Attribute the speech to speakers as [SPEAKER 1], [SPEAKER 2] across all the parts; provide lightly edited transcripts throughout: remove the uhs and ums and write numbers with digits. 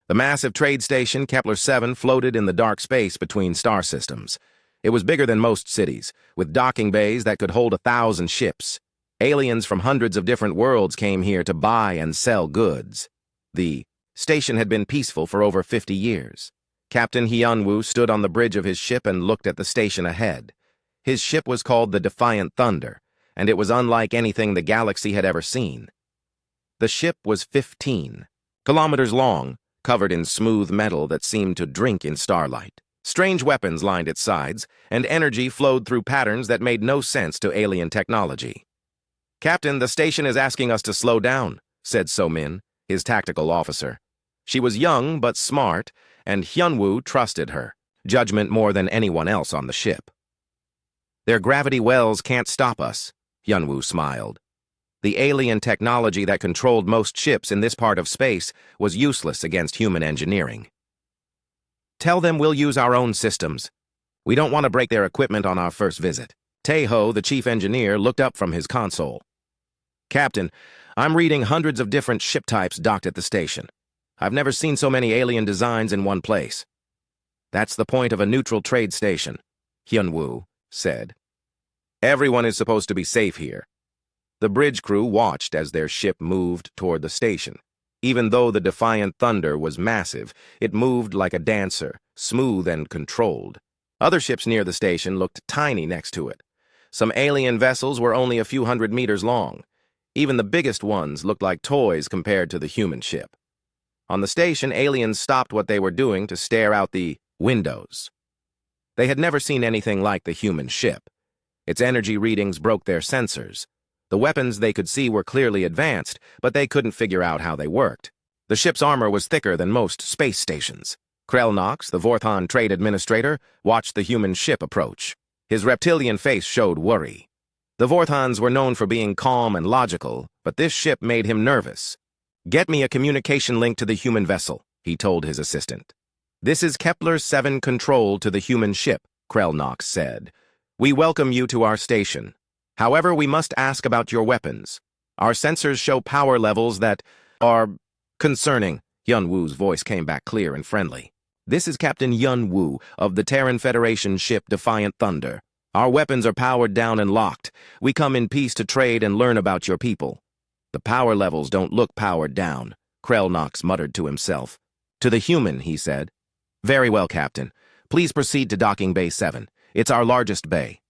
[SPEAKER 1] The massive trade station Kepler-7 floated in the dark space between star systems. It was bigger than most cities, with docking bays that could hold 1,000 ships. Aliens from hundreds of different worlds came here to buy and sell goods. The station had been peaceful for over 50 years. Captain Hyunwoo stood on the bridge of his ship and looked at the station ahead. His ship was called the Defiant Thunder, and it was unlike anything the galaxy had ever seen. The ship was 15 kilometers long, covered in smooth metal that seemed to drink in starlight. Strange weapons lined its sides, and energy flowed through patterns that made no sense to alien technology. "Captain, the station is asking us to slow down," said So-min, his tactical officer. She was young but smart, and Hyunwoo trusted her judgment more than anyone else on the ship. "Their gravity wells can't stop us," Hyunwoo smiled. The alien technology that controlled most ships in this part of space was useless against human engineering. "Tell them we'll use our own systems. We don't want to break their equipment on our first visit." Tae-ho, the chief engineer, looked up from his console. "Captain, I'm reading hundreds of different ship types docked at the station. I've never seen so many alien designs in one place." "That's the point of a neutral trade station," Hyunwoo said. "Everyone is supposed to be safe here." The bridge crew watched as their ship moved toward the station. Even though the Defiant Thunder was massive, it moved like a dancer, smooth and controlled. Other ships near the station looked tiny next to it. Some alien vessels were only a few hundred meters long. Even the biggest ones looked like toys compared to the human ship. On the station, aliens stopped what they were doing to stare out the windows. They had never seen anything like the human ship. Its energy readings broke their sensors. The weapons they could see were clearly advanced, but they couldn't figure out how they worked. The ship's armor was thicker than most space stations. Krell-Nox, the Vorthon trade administrator, watched the human ship approach. His reptilian face showed worry. The Vorthons were known for being calm and logical, but this ship made him nervous. "Get me a communication link to the human vessel," he told his assistant. "This is Kepler-7 control to the human ship," Krell-Nox said. "We welcome you to our station. However, we must ask about your weapons. Our sensors show power levels that are concerning." Hyunwoo's voice came back clear and friendly. "This is Captain Hyunwoo of the Terran Federation ship Defiant Thunder. Our weapons are powered down and locked. We come in peace to trade and learn about your people." "The power levels don't look powered down," Krell-Nox muttered to himself. "To the human," he said. "Very well, Captain. Please proceed to Docking Bay 7. It's our largest bay."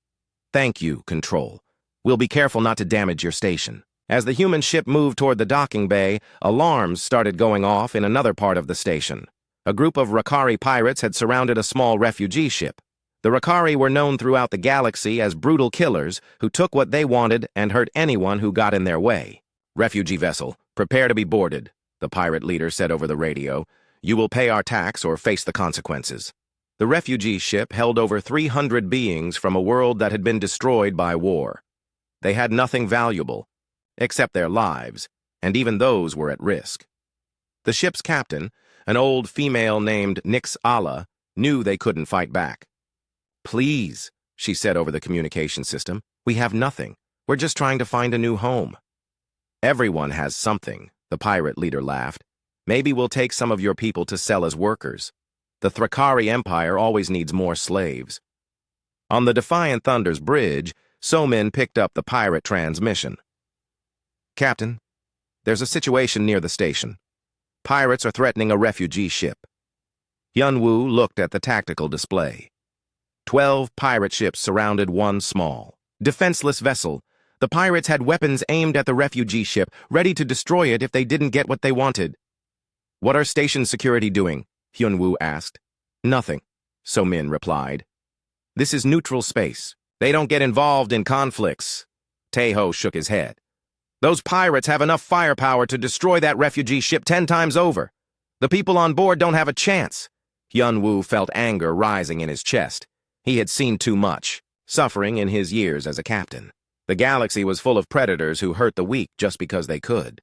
[SPEAKER 1] "Thank you, Control. We'll be careful not to damage your station." As the human ship moved toward the docking bay, alarms started going off in another part of the station. A group of Rakari pirates had surrounded a small refugee ship. The Rakari were known throughout the galaxy as brutal killers who took what they wanted and hurt anyone who got in their way. "Refugee vessel, prepare to be boarded," the pirate leader said over the radio. "You will pay our tax or face the consequences." The refugee ship held over 300 beings from a world that had been destroyed by war. They had nothing valuable, except their lives, and even those were at risk. The ship's captain, an old female named Nix Allah, knew they couldn't fight back. "Please," she said over the communication system, "we have nothing. We're just trying to find a new home." "Everyone has something," the pirate leader laughed. "Maybe we'll take some of your people to sell as workers. The Thrakari Empire always needs more slaves." On the Defiant Thunder's bridge, So-min picked up the pirate transmission. "Captain, there's a situation near the station. Pirates are threatening a refugee ship." Hyunwoo looked at the tactical display. 12 pirate ships surrounded one small, defenseless vessel. The pirates had weapons aimed at the refugee ship, ready to destroy it if they didn't get what they wanted. "What are station security doing?" Hyunwoo asked. "Nothing," So-min replied. "This is neutral space. They don't get involved in conflicts." Tae-ho shook his head. "Those pirates have enough firepower to destroy that refugee ship 10 times over. The people on board don't have a chance." Hyunwoo felt anger rising in his chest. He had seen too much, suffering in his years as a captain. The galaxy was full of predators who hurt the weak just because they could.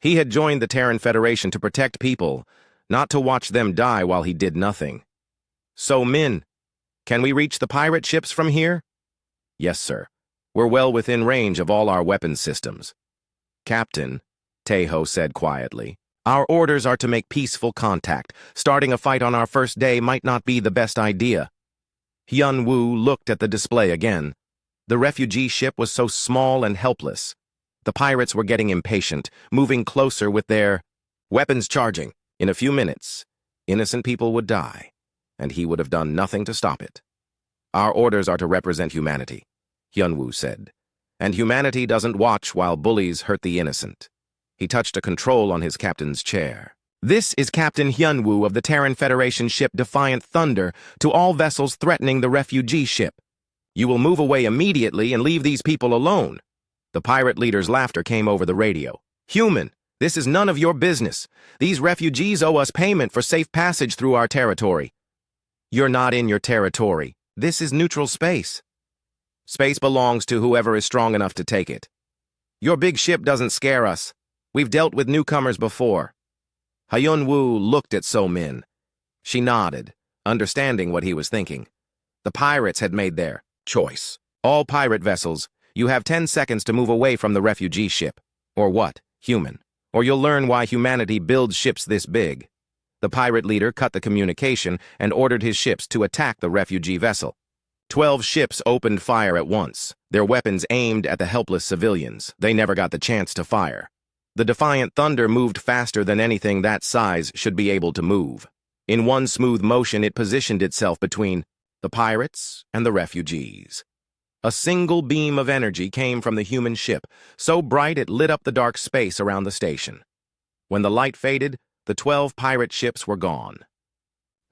[SPEAKER 1] He had joined the Terran Federation to protect people, not to watch them die while he did nothing. "So-min, can we reach the pirate ships from here?" "Yes, sir. We're well within range of all our weapons systems." "Captain," Tae-ho said quietly, Our orders are to make peaceful contact. Starting a fight on our first day might not be the best idea. Hyun-woo looked at the display again. The refugee ship was so small and helpless. The pirates were getting impatient, moving closer with their weapons charging. In a few minutes, innocent people would die, and he would have done nothing to stop it. Our orders are to represent humanity, Hyun-woo said. And humanity doesn't watch while bullies hurt the innocent. He touched a control on his captain's chair. This is Captain Hyun-woo of the Terran Federation ship Defiant Thunder to all vessels threatening the refugee ship. You will move away immediately and leave these people alone. The pirate leader's laughter came over the radio. Human, this is none of your business. These refugees owe us payment for safe passage through our territory. You're not in your territory. This is neutral space. Space belongs to whoever is strong enough to take it. Your big ship doesn't scare us. We've dealt with newcomers before. Hyun-woo looked at So-min. She nodded, understanding what he was thinking. The pirates had made their choice. All pirate vessels, you have 10 seconds to move away from the refugee ship. Or what, human? Or you'll learn why humanity builds ships this big. The pirate leader cut the communication and ordered his ships to attack the refugee vessel. 12 ships opened fire at once, their weapons aimed at the helpless civilians. They never got the chance to fire. The Defiant Thunder moved faster than anything that size should be able to move. In one smooth motion, it positioned itself between the pirates and the refugees. A single beam of energy came from the human ship, so bright it lit up the dark space around the station. When the light faded, the 12 pirate ships were gone.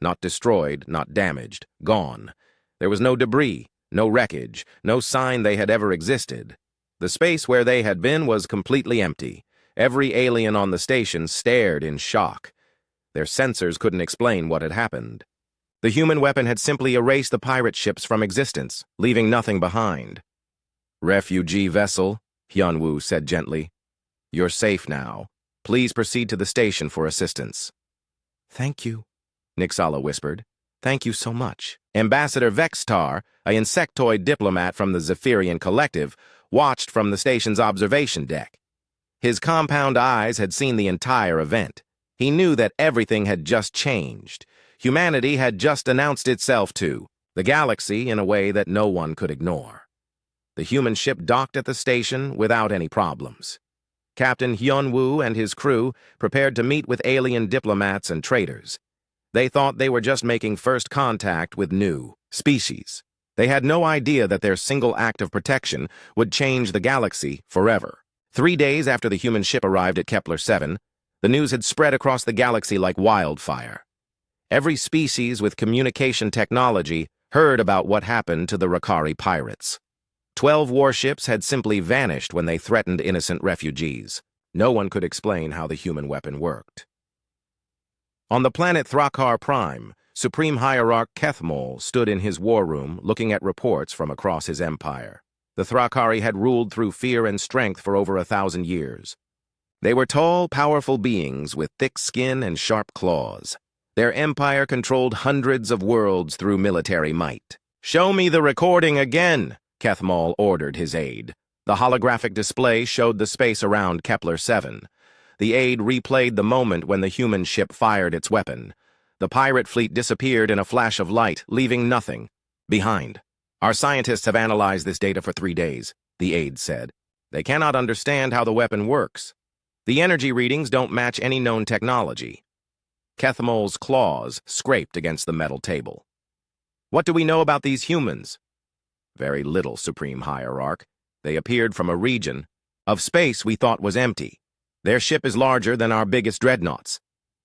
[SPEAKER 1] Not destroyed, not damaged, gone. There was no debris, no wreckage, no sign they had ever existed. The space where they had been was completely empty. Every alien on the station stared in shock. Their sensors couldn't explain what had happened. The human weapon had simply erased the pirate ships from existence, leaving nothing behind. Refugee vessel, Hyun-woo said gently. You're safe now. Please proceed to the station for assistance. Thank you, Nixala whispered. Thank you so much. Ambassador Vextar, an insectoid diplomat from the Zephyrian Collective, watched from the station's observation deck. His compound eyes had seen the entire event. He knew that everything had just changed. Humanity had just announced itself to the galaxy in a way that no one could ignore. The human ship docked at the station without any problems. Captain Hyun-woo and his crew prepared to meet with alien diplomats and traders. They thought they were just making first contact with new species. They had no idea that their single act of protection would change the galaxy forever. 3 days after the human ship arrived at Kepler 7, the news had spread across the galaxy like wildfire. Every species with communication technology heard about what happened to the Rakari pirates. 12 warships had simply vanished when they threatened innocent refugees. No one could explain how the human weapon worked. On the planet Thrakar Prime, Supreme Hierarch Kethmol stood in his war room looking at reports from across his empire. The Thrakari had ruled through fear and strength for over 1,000 years. They were tall, powerful beings with thick skin and sharp claws. Their empire controlled hundreds of worlds through military might. Show me the recording again, Kethmol ordered his aide. The holographic display showed the space around Kepler 7. The aide replayed the moment when the human ship fired its weapon. The pirate fleet disappeared in a flash of light, leaving nothing behind. Our scientists have analyzed this data for 3 days, the aide said. They cannot understand how the weapon works. The energy readings don't match any known technology. Kethmol's claws scraped against the metal table. What do we know about these humans? Very little, Supreme Hierarch. They appeared from a region of space we thought was empty. Their ship is larger than our biggest dreadnoughts.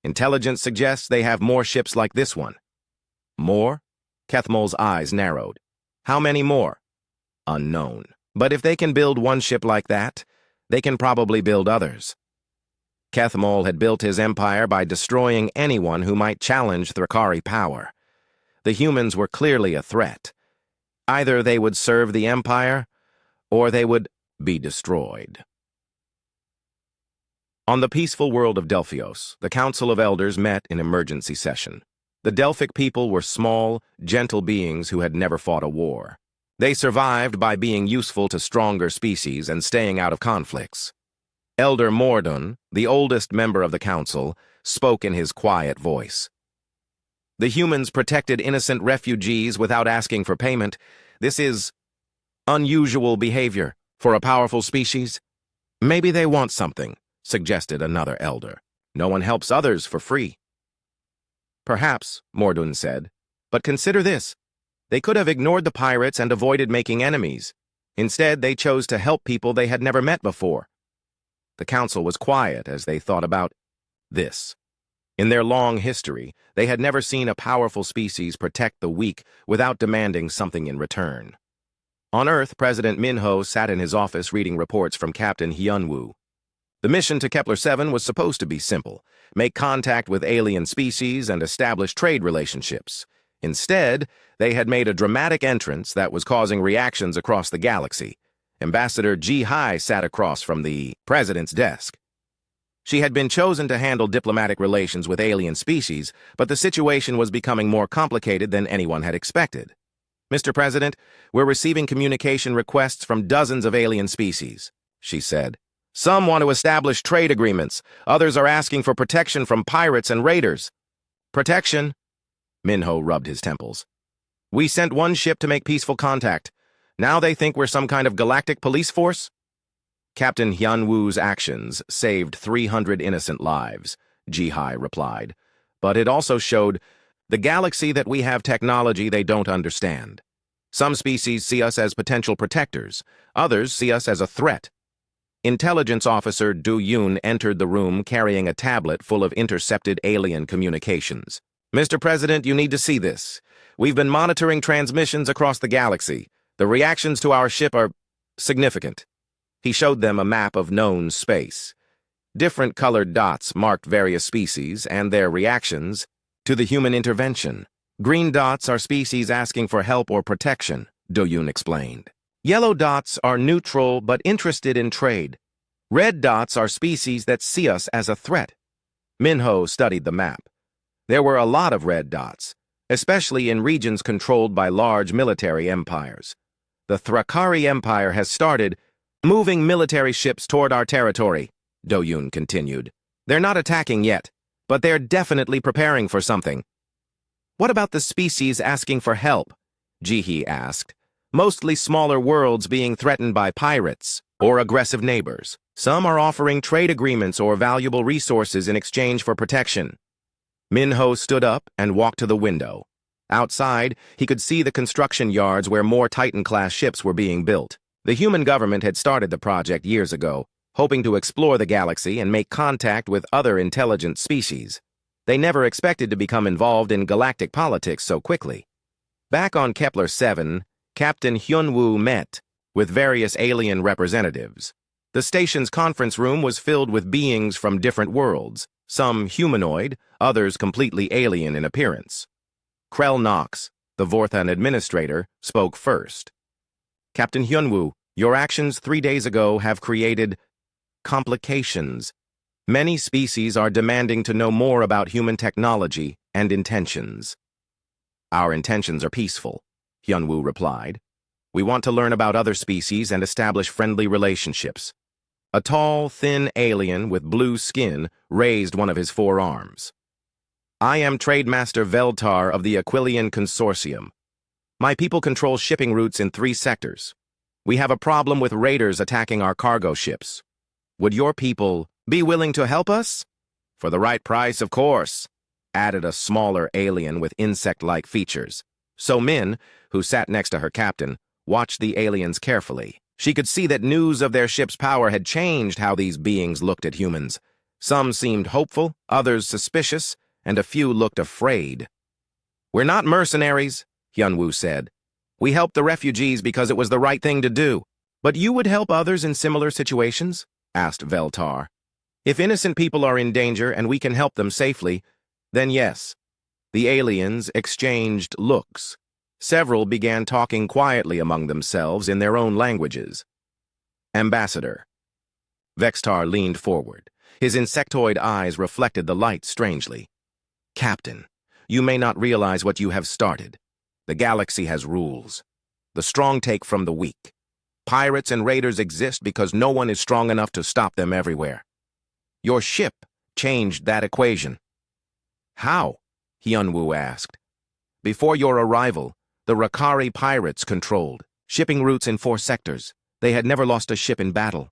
[SPEAKER 1] Intelligence suggests they have more ships like this one. More? Kethmol's eyes narrowed. How many more? Unknown. But if they can build one ship like that, they can probably build others. Kethmol had built his empire by destroying anyone who might challenge Thrakari power. The humans were clearly a threat. Either they would serve the empire, or they would be destroyed. On the peaceful world of Delphios, the Council of Elders met in emergency session. The Delphic people were small, gentle beings who had never fought a war. They survived by being useful to stronger species and staying out of conflicts. Elder Mordun, the oldest member of the council, spoke in his quiet voice. The humans protected innocent refugees without asking for payment. This is unusual behavior for a powerful species. Maybe they want something, suggested another elder. No one helps others for free. Perhaps, Mordun said, but consider this. They could have ignored the pirates and avoided making enemies. Instead, they chose to help people they had never met before. The council was quiet as they thought about this. In their long history, they had never seen a powerful species protect the weak without demanding something in return. On Earth, President Minho sat in his office reading reports from Captain Hyunwoo. The mission to Kepler-7 was supposed to be simple: make contact with alien species and establish trade relationships. Instead, they had made a dramatic entrance that was causing reactions across the galaxy. Ambassador Ji Hai sat across from the president's desk. She had been chosen to handle diplomatic relations with alien species, but the situation was becoming more complicated than anyone had expected. Mr. President, we're receiving communication requests from dozens of alien species, she said. Some want to establish trade agreements. Others are asking for protection from pirates and raiders. Protection? Minho rubbed his temples. We sent one ship to make peaceful contact. Now they think we're some kind of galactic police force? Captain Hyunwoo's actions saved 300 innocent lives, Ji Hai replied. But it also showed the galaxy that we have technology they don't understand. Some species see us as potential protectors. Others see us as a threat. Intelligence Officer Du Yun entered the room carrying a tablet full of intercepted alien communications. Mr. President, you need to see this. We've been monitoring transmissions across the galaxy. The reactions to our ship are significant. He showed them a map of known space. Different colored dots marked various species and their reactions to the human intervention. Green dots are species asking for help or protection, Du Yun explained. Yellow dots are neutral but interested in trade. Red dots are species that see us as a threat. Minho studied the map. There were a lot of red dots, especially in regions controlled by large military empires. The Thrakari Empire has started moving military ships toward our territory, Du Yun continued. They're not attacking yet, but they're definitely preparing for something. What about the species asking for help? Ji Hai asked. Mostly smaller worlds being threatened by pirates or aggressive neighbors. Some are offering trade agreements or valuable resources in exchange for protection. Minho stood up and walked to the window. Outside, he could see the construction yards where more Titan-class ships were being built. The human government had started the project years ago, hoping to explore the galaxy and make contact with other intelligent species. They never expected to become involved in galactic politics so quickly. Back on Kepler-7, Captain Hyunwoo met with various alien representatives. The station's conference room was filled with beings from different worlds, some humanoid, others completely alien in appearance. Krell Knox, the Vorthan administrator, spoke first. Captain Hyunwoo, your actions 3 days ago have created complications. Many species are demanding to know more about human technology and intentions. Our intentions are peaceful, Hyunwoo replied. We want to learn about other species and establish friendly relationships. A tall, thin alien with blue skin raised one of his forearms. I am Trademaster Veltar of the Aquilian Consortium. My people control shipping routes in 3 sectors. We have a problem with raiders attacking our cargo ships. Would your people be willing to help us? For the right price, of course, added a smaller alien with insect-like features. So Min, who sat next to her captain, watched the aliens carefully. She could see that news of their ship's power had changed how these beings looked at humans. Some seemed hopeful, others suspicious, and a few looked afraid. We're not mercenaries, Hyunwoo said. We helped the refugees because it was the right thing to do. But you would help others in similar situations? Asked Veltar. If innocent people are in danger and we can help them safely, then yes. The aliens exchanged looks. Several began talking quietly among themselves in their own languages. Ambassador. Vextar leaned forward. His insectoid eyes reflected the light strangely. Captain, you may not realize what you have started. The galaxy has rules. The strong take from the weak. Pirates and raiders exist because no one is strong enough to stop them everywhere. Your ship changed that equation. How? Hyunwoo asked. Before your arrival, the Rakari pirates controlled shipping routes in 4 sectors. They had never lost a ship in battle.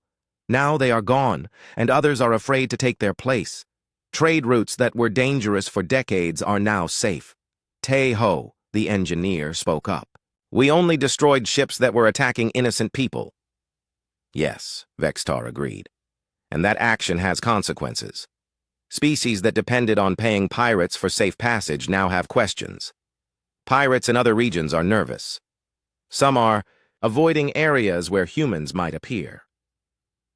[SPEAKER 1] Now they are gone, and others are afraid to take their place. Trade routes that were dangerous for decades are now safe. Tae-ho, the engineer, spoke up. We only destroyed ships that were attacking innocent people. Yes, Vextar agreed. And that action has consequences. Species that depended on paying pirates for safe passage now have questions. Pirates in other regions are nervous. Some are avoiding areas where humans might appear.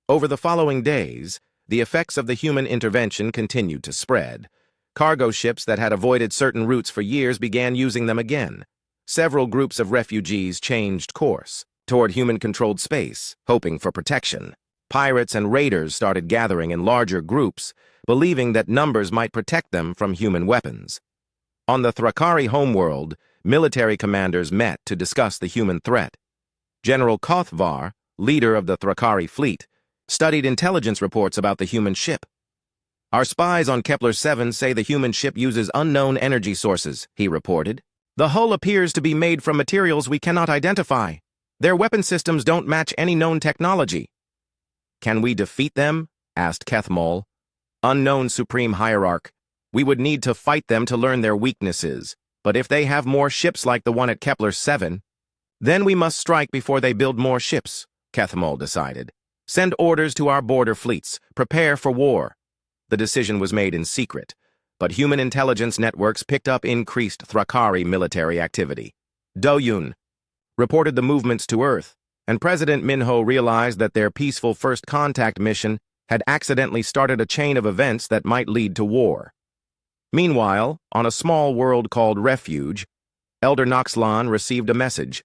[SPEAKER 1] Over the following days, the effects of the human intervention continued to spread. Cargo ships that had avoided certain routes for years began using them again. Several groups of refugees changed course toward human-controlled space, hoping for protection. Pirates and raiders started gathering in larger groups, believing that numbers might protect them from human weapons. On the Thrakari homeworld, military commanders met to discuss the human threat. General Kothvar, leader of the Thrakari fleet, studied intelligence reports about the human ship. Our spies on Kepler-7 say the human ship uses unknown energy sources, he reported. The hull appears to be made from materials we cannot identify. Their weapon systems don't match any known technology. Can we defeat them? Asked Kethmol. Unknown Supreme Hierarch. We would need to fight them to learn their weaknesses. But if they have more ships like the one at Kepler-7, then we must strike before they build more ships, Kethmol decided. Send orders to our border fleets. Prepare for war. The decision was made in secret, but human intelligence networks picked up increased Thrakari military activity. Doyun reported the movements to Earth, and President Minho realized that their peaceful first contact mission had accidentally started a chain of events that might lead to war. Meanwhile, on a small world called Refuge, Elder Noxlan received a message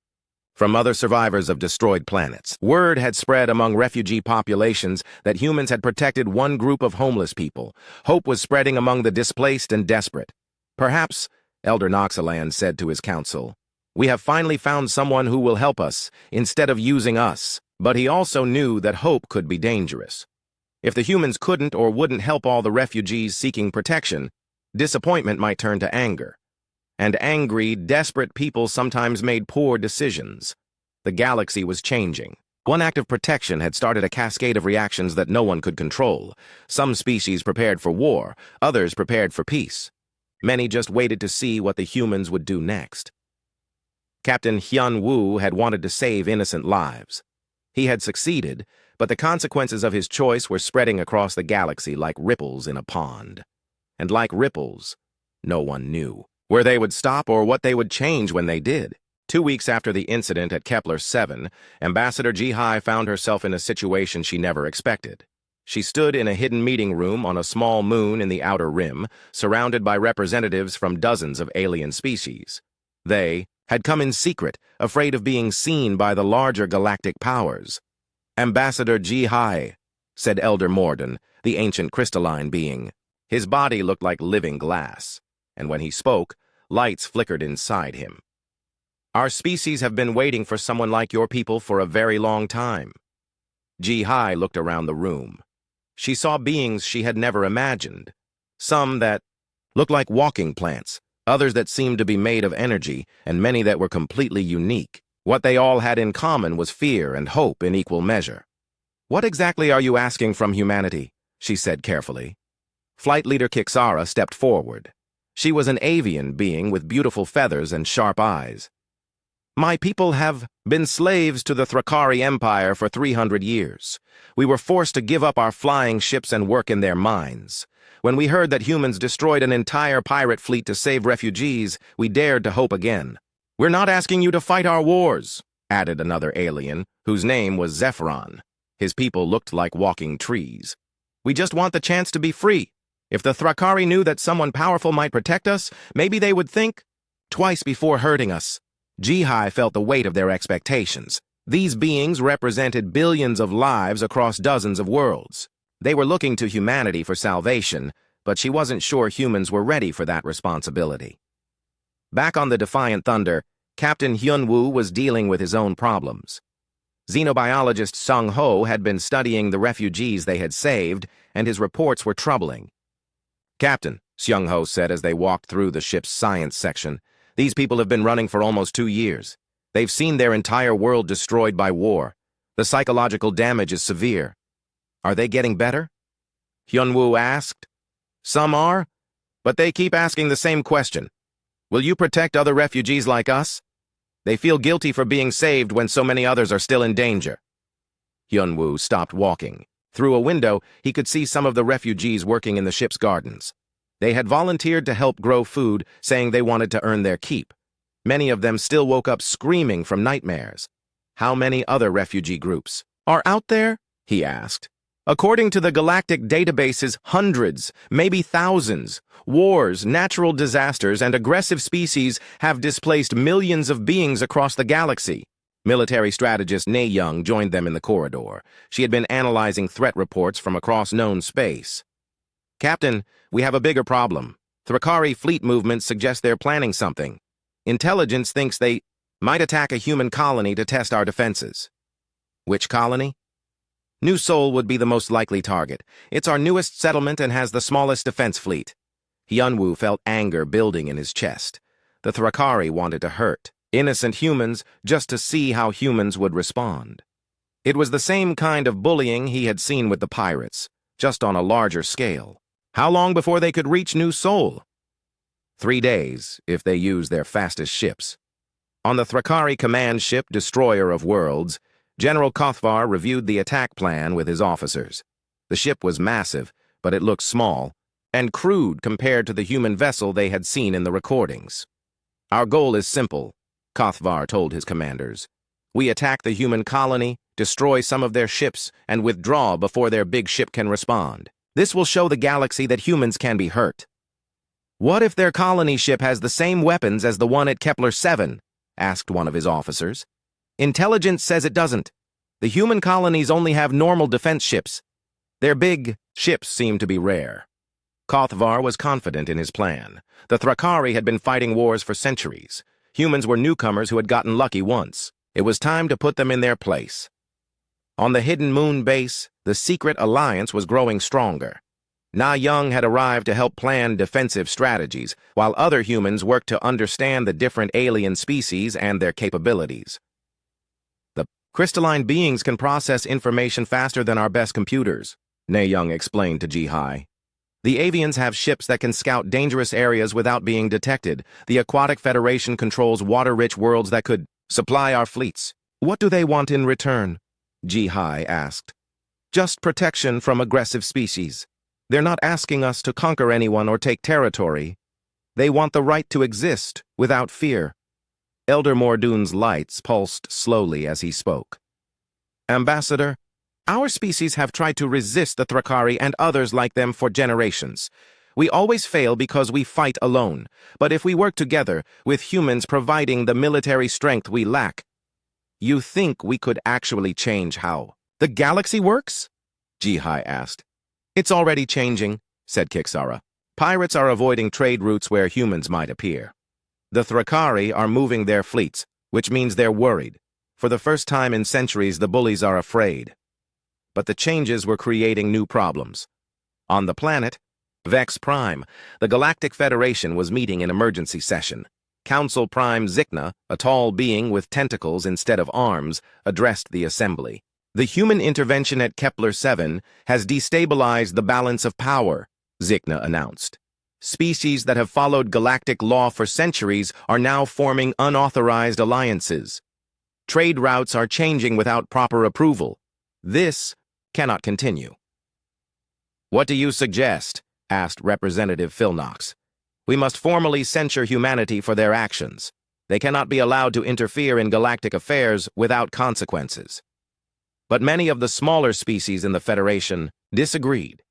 [SPEAKER 1] from other survivors of destroyed planets. Word had spread among refugee populations that humans had protected one group of homeless people. Hope was spreading among the displaced and desperate. Perhaps, Elder Noxalan said to his council, we have finally found someone who will help us instead of using us. But he also knew that hope could be dangerous. If the humans couldn't or wouldn't help all the refugees seeking protection, disappointment might turn to anger. And angry, desperate people sometimes made poor decisions. The galaxy was changing. One act of protection had started a cascade of reactions that no one could control. Some species prepared for war, others prepared for peace. Many just waited to see what the humans would do next. Captain Hyun-woo had wanted to save innocent lives. He had succeeded, but the consequences of his choice were spreading across the galaxy like ripples in a pond. And like ripples, no one knew where they would stop or what they would change when they did. 2 weeks after the incident at Kepler-7, Ambassador Ji-hai found herself in a situation she never expected. She stood in a hidden meeting room on a small moon in the Outer Rim, surrounded by representatives from dozens of alien species. They had come in secret, afraid of being seen by the larger galactic powers. Ambassador Ji-hai, said Elder Morden, the ancient crystalline being. His body looked like living glass, and when he spoke, lights flickered inside him. Our species have been waiting for someone like your people for a very long time. Ji-hai looked around the room. She saw beings she had never imagined. Some that looked like walking plants, others that seemed to be made of energy, and many that were completely unique. What they all had in common was fear and hope in equal measure. What exactly are you asking from humanity? She said carefully. Flight leader Kixara stepped forward. She was an avian being with beautiful feathers and sharp eyes. My people have been slaves to the Thrakari Empire for 300 years. We were forced to give up our flying ships and work in their mines. When we heard that humans destroyed an entire pirate fleet to save refugees, we dared to hope again. We're not asking you to fight our wars, added another alien, whose name was Zephyron. His people looked like walking trees. We just want the chance to be free. If the Thrakari knew that someone powerful might protect us, maybe they would think twice before hurting us. Ji-hai felt the weight of their expectations. These beings represented billions of lives across dozens of worlds. They were looking to humanity for salvation, but she wasn't sure humans were ready for that responsibility. Back on the Defiant Thunder, Captain Hyun-woo was dealing with his own problems. Xenobiologist Sung Ho had been studying the refugees they had saved, and his reports were troubling. "Captain," Sung Ho said as they walked through the ship's science section, "these people have been running for almost 2 years. They've seen their entire world destroyed by war. The psychological damage is severe. Are they getting better?" Hyunwoo asked. "Some are, but they keep asking the same question. Will you protect other refugees like us? They feel guilty for being saved when so many others are still in danger." Hyunwoo stopped walking. Through a window, he could see some of the refugees working in the ship's gardens. They had volunteered to help grow food, saying they wanted to earn their keep. Many of them still woke up screaming from nightmares. "How many other refugee groups are out there?" he asked. "According to the galactic databases, hundreds, maybe thousands. Wars, natural disasters, and aggressive species have displaced millions of beings across the galaxy." Military strategist Na Young joined them in the corridor. She had been analyzing threat reports from across known space. "Captain, we have a bigger problem. Thrakari fleet movements suggest they're planning something. Intelligence thinks they might attack a human colony to test our defenses." "Which colony?" "New Sol would be the most likely target. It's our newest settlement and has the smallest defense fleet." Hyunwoo felt anger building in his chest. The Thrakari wanted to hurt innocent humans just to see how humans would respond. It was the same kind of bullying he had seen with the pirates, just on a larger scale. How long before they could reach New Sol? 3 days, if they used their fastest ships. On the Thrakari command ship Destroyer of Worlds, General Kothvar reviewed the attack plan with his officers. The ship was massive, but it looked small, and crude compared to the human vessel they had seen in the recordings. "Our goal is simple," Kothvar told his commanders. "We attack the human colony, destroy some of their ships, and withdraw before their big ship can respond. This will show the galaxy that humans can be hurt." "What if their colony ship has the same weapons as the one at Kepler 7? Asked one of his officers. "Intelligence says it doesn't. The human colonies only have normal defense ships. Their big ships seem to be rare." Kothvar was confident in his plan. The Thrakari had been fighting wars for centuries. Humans were newcomers who had gotten lucky once. It was time to put them in their place. On the hidden moon base, the secret alliance was growing stronger. Na Young had arrived to help plan defensive strategies, while other humans worked to understand the different alien species and their capabilities. "The crystalline beings can process information faster than our best computers," Na Young explained to Ji-Hai. "The avians have ships that can scout dangerous areas without being detected. The Aquatic Federation controls water-rich worlds that could supply our fleets." "What do they want in return?" Ji-Hai asked. "Just protection from aggressive species. They're not asking us to conquer anyone or take territory. They want the right to exist without fear." Elder Mordoon's lights pulsed slowly as he spoke. "Ambassador, our species have tried to resist the Thrakari and others like them for generations. We always fail because we fight alone. But if we work together, with humans providing the military strength we lack, you think we could actually change how the galaxy works?" Ji-Hai asked. "It's already changing," said Kixara. "Pirates are avoiding trade routes where humans might appear. The Thrakari are moving their fleets, which means they're worried. For the first time in centuries, the bullies are afraid." But the changes were creating new problems. On the planet, Vex Prime, the Galactic Federation was meeting in emergency session. Council Prime Zikna, a tall being with tentacles instead of arms, addressed the assembly. "The human intervention at Kepler 7 has destabilized the balance of power," Zikna announced. "Species that have followed galactic law for centuries are now forming unauthorized alliances. Trade routes are changing without proper approval. This cannot continue." "What do you suggest?" asked Representative Philnox. "We must formally censure humanity for their actions. They cannot be allowed to interfere in galactic affairs without consequences." But many of the smaller species in the Federation disagreed.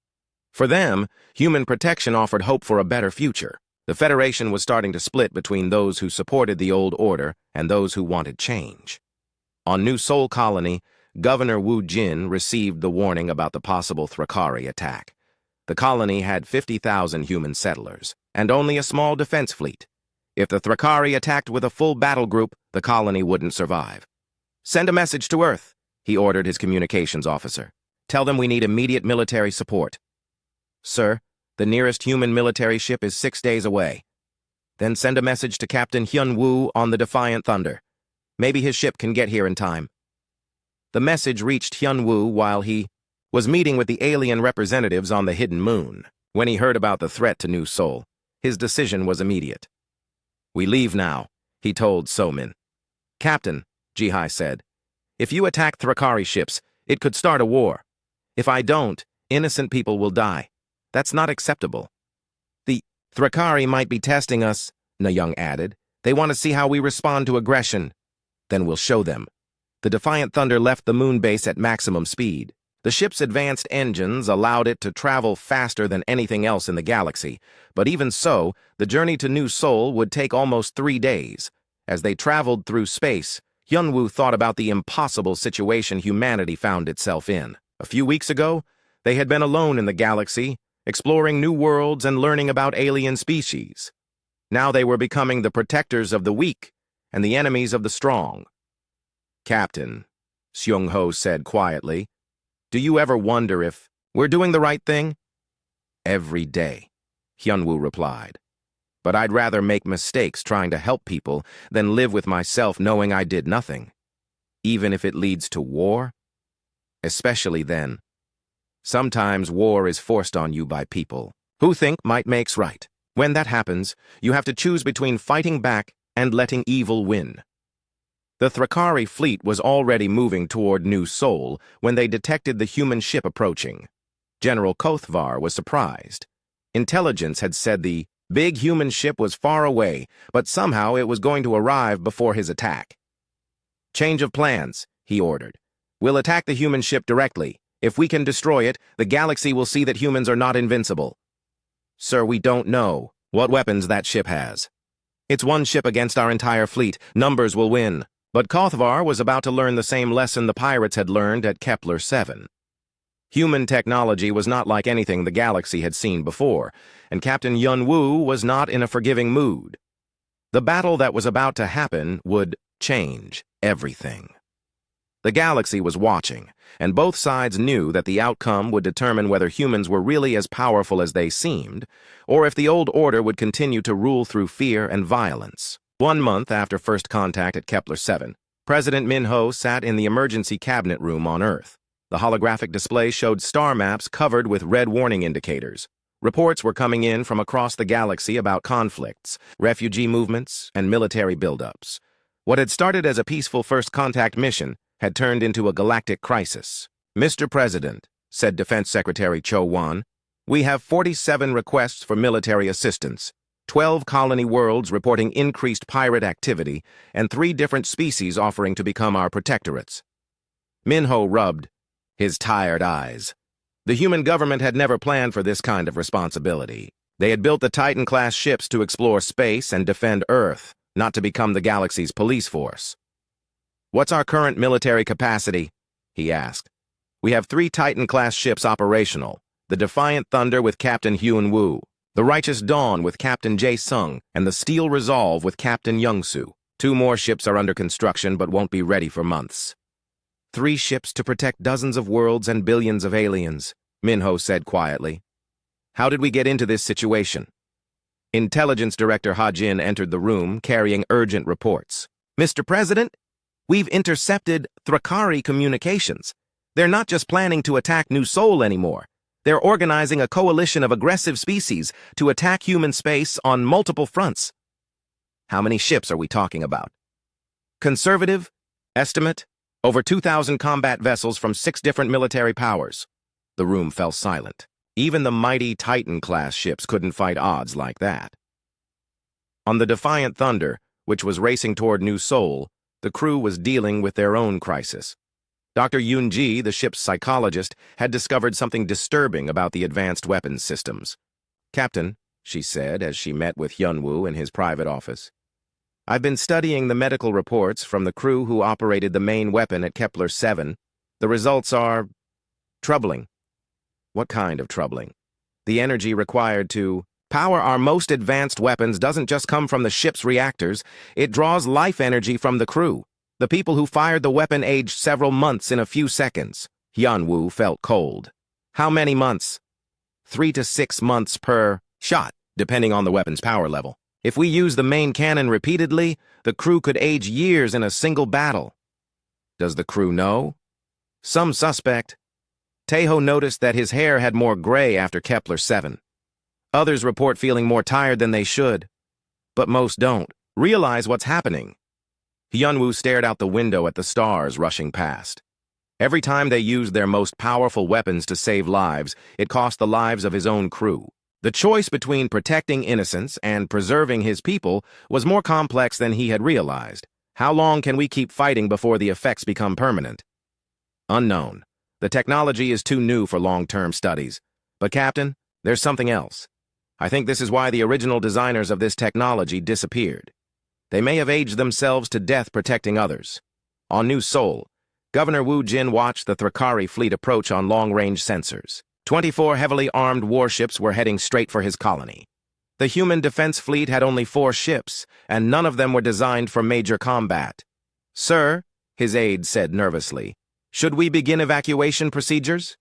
[SPEAKER 1] For them, human protection offered hope for a better future. The Federation was starting to split between those who supported the old order and those who wanted change. On New Sol Colony, Governor Wu Jin received the warning about the possible Thrakari attack. The colony had 50,000 human settlers, and only a small defense fleet. If the Thrakari attacked with a full battle group, the colony wouldn't survive. "Send a message to Earth," he ordered his communications officer. Tell them we need immediate military support. Sir, the nearest human military ship is 6 days away. Then send a message to Captain Hyun-woo on the Defiant Thunder. Maybe his ship can get here in time. The message reached Hyun-woo while he was meeting with the alien representatives on the hidden moon. When he heard about the threat to New Seoul, his decision was immediate. We leave now, he told So-min. Captain, Ji-hai said, if you attack Thrakari ships, it could start a war. If I don't, innocent people will die. That's not acceptable. The Thrakari might be testing us, Na-young added. They want to see how we respond to aggression. Then we'll show them. The Defiant Thunder left the moon base at maximum speed. The ship's advanced engines allowed it to travel faster than anything else in the galaxy, but even so, the journey to New Seoul would take almost 3 days. As they traveled through space, Hyun-woo thought about the impossible situation humanity found itself in. A few weeks ago, they had been alone in the galaxy, exploring new worlds and learning about alien species. Now they were becoming the protectors of the weak and the enemies of the strong. Captain, Seung-ho said quietly, do you ever wonder if we're doing the right thing? Every day, Hyun-woo replied. But I'd rather make mistakes trying to help people than live with myself knowing I did nothing. Even if it leads to war? Especially then. Sometimes war is forced on you by people who think might makes right. When that happens, you have to choose between fighting back and letting evil win. The Thrakari fleet was already moving toward New Seoul when they detected the human ship approaching. General Kothvar was surprised. Intelligence had said the big human ship was far away, but somehow it was going to arrive before his attack. Change of plans, he ordered. We'll attack the human ship directly. If we can destroy it, the galaxy will see that humans are not invincible. Sir, we don't know what weapons that ship has. It's one ship against our entire fleet. Numbers will win. But Kothvar was about to learn the same lesson the pirates had learned at Kepler 7. Human technology was not like anything the galaxy had seen before, and Captain Hyun-woo was not in a forgiving mood. The battle that was about to happen would change everything. The galaxy was watching, and both sides knew that the outcome would determine whether humans were really as powerful as they seemed, or if the old order would continue to rule through fear and violence. 1 month after first contact at Kepler 7, President Min-ho sat in the emergency cabinet room on Earth. The holographic display showed star maps covered with red warning indicators. Reports were coming in from across the galaxy about conflicts, refugee movements, and military buildups. What had started as a peaceful first contact mission had turned into a galactic crisis. Mr. President, said Defense Secretary Cho Won, we have 47 requests for military assistance. 12 colony worlds reporting increased pirate activity, and 3 different species offering to become our protectorates. Min-ho rubbed his tired eyes. The human government had never planned for this kind of responsibility. They had built the Titan-class ships to explore space and defend Earth, not to become the galaxy's police force. What's our current military capacity? He asked. We have 3 Titan-class ships operational, the Defiant Thunder with Captain Hyun-woo, the Righteous Dawn with Captain Jae-sung, and the Steel Resolve with Captain Young-soo. 2 more ships are under construction but won't be ready for months. 3 ships to protect dozens of worlds and billions of aliens, Min-ho said quietly. How did we get into this situation? Intelligence Director Ha-jin entered the room carrying urgent reports. Mr. President, we've intercepted Thrakari communications. They're not just planning to attack New Seoul anymore. They're organizing a coalition of aggressive species to attack human space on multiple fronts. How many ships are we talking about? Conservative estimate, over 2,000 combat vessels from 6 different military powers. The room fell silent. Even the mighty Titan-class ships couldn't fight odds like that. On the Defiant Thunder, which was racing toward New Seoul, the crew was dealing with their own crisis. Dr. Yoon-ji, the ship's psychologist, had discovered something disturbing about the advanced weapons systems. Captain, she said as she met with Hyun-woo in his private office, I've been studying the medical reports from the crew who operated the main weapon at Kepler 7. The results are troubling. What kind of troubling? The energy required to power our most advanced weapons doesn't just come from the ship's reactors, it draws life energy from the crew. The people who fired the weapon aged several months in a few seconds. Hyunwoo felt cold. How many months? 3 to 6 months per shot, depending on the weapon's power level. If we use the main cannon repeatedly, the crew could age years in a single battle. Does the crew know? Some suspect. Taeho noticed that his hair had more gray after Kepler-7. Others report feeling more tired than they should. But most don't realize what's happening. Hyunwoo stared out the window at the stars rushing past. Every time they used their most powerful weapons to save lives, it cost the lives of his own crew. The choice between protecting innocents and preserving his people was more complex than he had realized. How long can we keep fighting before the effects become permanent? Unknown. The technology is too new for long-term studies. But, Captain, there's something else. I think this is why the original designers of this technology disappeared. They may have aged themselves to death protecting others. On New Seoul, Governor Woo Jin watched the Thrakari fleet approach on long-range sensors. 24 heavily armed warships were heading straight for his colony. The human defense fleet had only 4 ships, and none of them were designed for major combat. "Sir," his aide said nervously, "should we begin evacuation procedures?"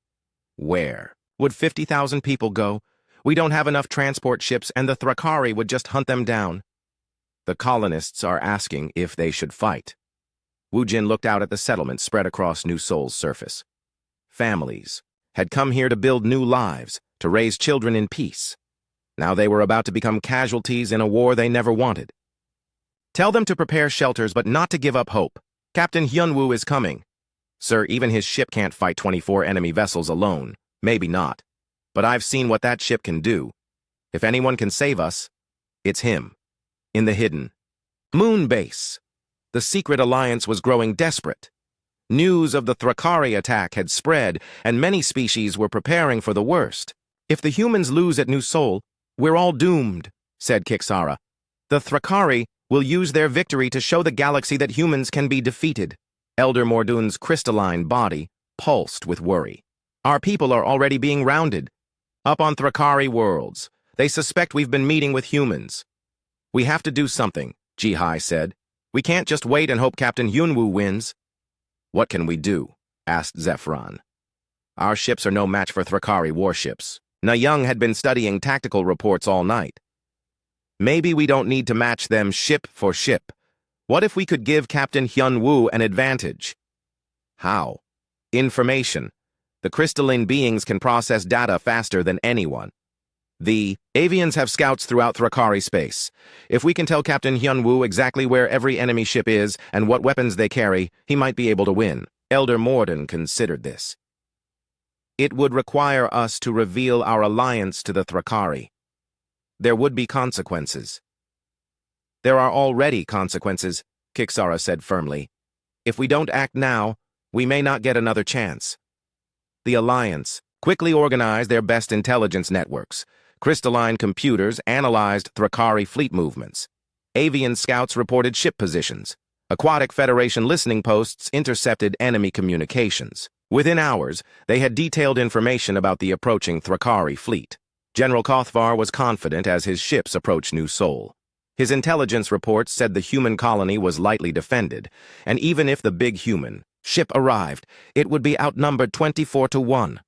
[SPEAKER 1] "Where? Would 50,000 people go? We don't have enough transport ships, and the Thrakari would just hunt them down." "The colonists are asking if they should fight." Woo Jin looked out at the settlement spread across New Seoul's surface. Families had come here to build new lives, to raise children in peace. Now they were about to become casualties in a war they never wanted. "Tell them to prepare shelters, but not to give up hope. Captain Hyunwoo is coming." "Sir, even his ship can't fight 24 enemy vessels alone. Maybe not. But I've seen what that ship can do. If anyone can save us, it's him." In the hidden Moon Base, the secret alliance was growing desperate. News of the Thrakari attack had spread, and many species were preparing for the worst. "If the humans lose at New Seoul, we're all doomed," said Kixara. "The Thrakari will use their victory to show the galaxy that humans can be defeated." Elder Mordun's crystalline body pulsed with worry. "Our people are already being rounded. Up on Thrakari worlds, they suspect we've been meeting with humans." "We have to do something," Jihai said. "We can't just wait and hope Captain Hyunwoo wins." "What can we do?" asked Zephyron. "Our ships are no match for Thrakari warships." Na-young had been studying tactical reports all night. "Maybe we don't need to match them ship for ship. What if we could give Captain Hyunwoo an advantage?" "How?" "Information. The crystalline beings can process data faster than anyone. The avians have scouts throughout Thrakari space. If we can tell Captain Hyunwoo exactly where every enemy ship is and what weapons they carry, he might be able to win." Elder Morden considered this. "It would require us to reveal our alliance to the Thrakari. There would be consequences." "There are already consequences," Kixara said firmly. "If we don't act now, we may not get another chance." The Alliance quickly organized their best intelligence networks. Crystalline computers analyzed Thrakari fleet movements. Avian scouts reported ship positions. Aquatic Federation listening posts intercepted enemy communications. Within hours, they had detailed information about the approaching Thrakari fleet. General Kothvar was confident as his ships approached New Seoul. His intelligence reports said the human colony was lightly defended, and even if the big human ship arrived, it would be outnumbered 24 to 1.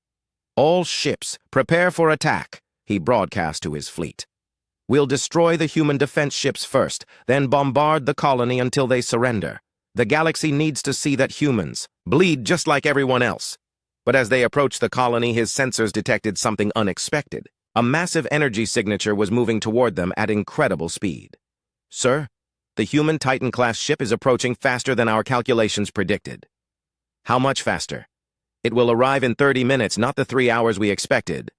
[SPEAKER 1] "All ships, prepare for attack," he broadcast to his fleet. "We'll destroy the human defense ships first, then bombard the colony until they surrender. The galaxy needs to see that humans bleed just like everyone else." But as they approached the colony, his sensors detected something unexpected. A massive energy signature was moving toward them at incredible speed. "Sir, the human Titan-class ship is approaching faster than our calculations predicted." "How much faster?" "It will arrive in 30 minutes, not the 3 hours we expected."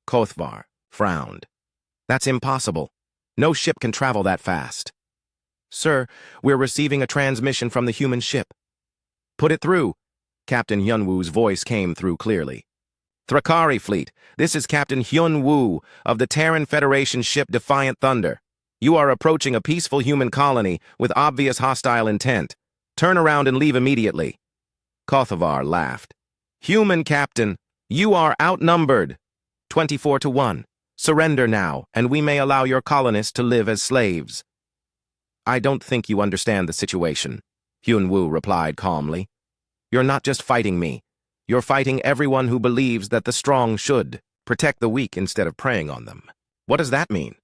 [SPEAKER 1] Kothvar frowned. "That's impossible. No ship can travel that fast." "Sir, we're receiving a transmission from the human ship." "Put it through." Captain Hyunwoo's voice came through clearly. "Thrakari fleet, this is Captain Hyunwoo of the Terran Federation ship Defiant Thunder. You are approaching a peaceful human colony with obvious hostile intent. Turn around and leave immediately." Kothvar laughed. "Human captain, you are outnumbered. 24 to 1. Surrender now, and we may allow your colonists to live as slaves." "I don't think you understand the situation." Hyun-woo replied calmly. You're not just fighting me. You're fighting everyone who believes that the strong should protect the weak instead of preying on them. What does that mean?